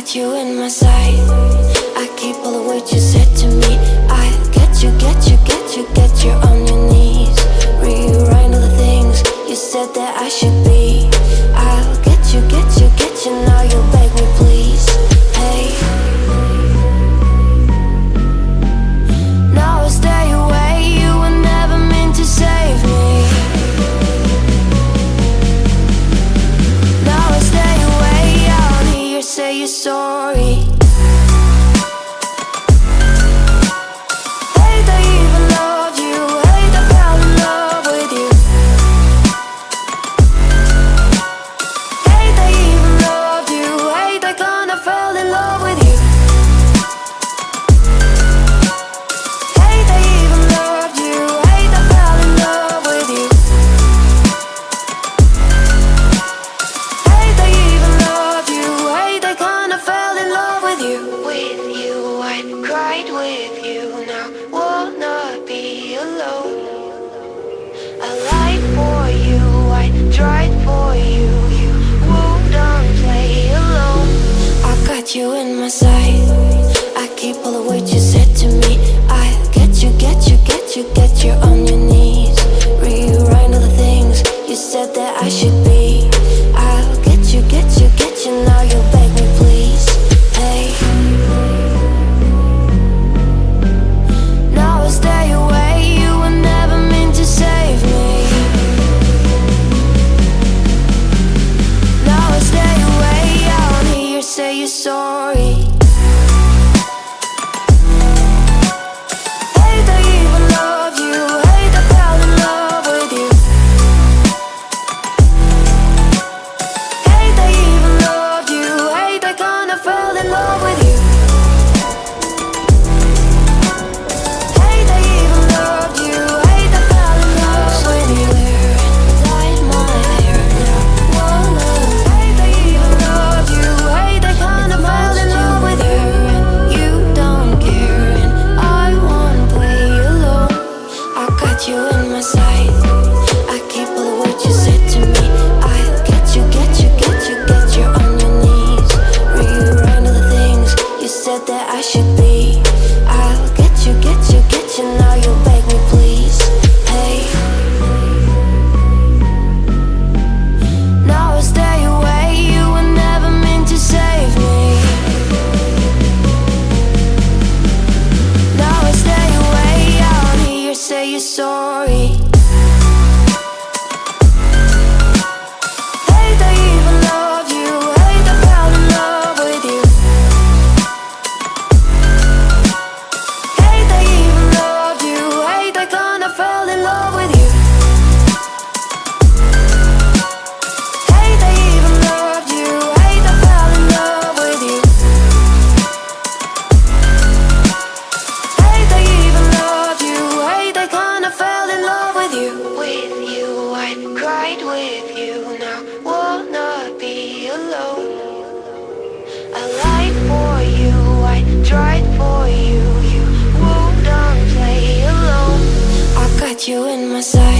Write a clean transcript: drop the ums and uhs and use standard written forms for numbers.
got you in my sight. I keep all the words you said to me. I get you, get you, get you, get you on your knees. Rewrite all the things you said that I should be. I'll get you, get you, get you. Now you'll beg me please. Hey, now I stay away. You were never meant to save me. Now I stay away. I don't hear you say you're sorry. You in my sight. I keep all the words you said to me. I get you, get you, get you, get you on your knees. Rewrite all the things you said that I should be. I'll get you, get you, get you. Now you'll beg me please. Hey, now I stay away. You were never meant to save me. Now I stay away. I don't hear you say you're sorry. You in my sight.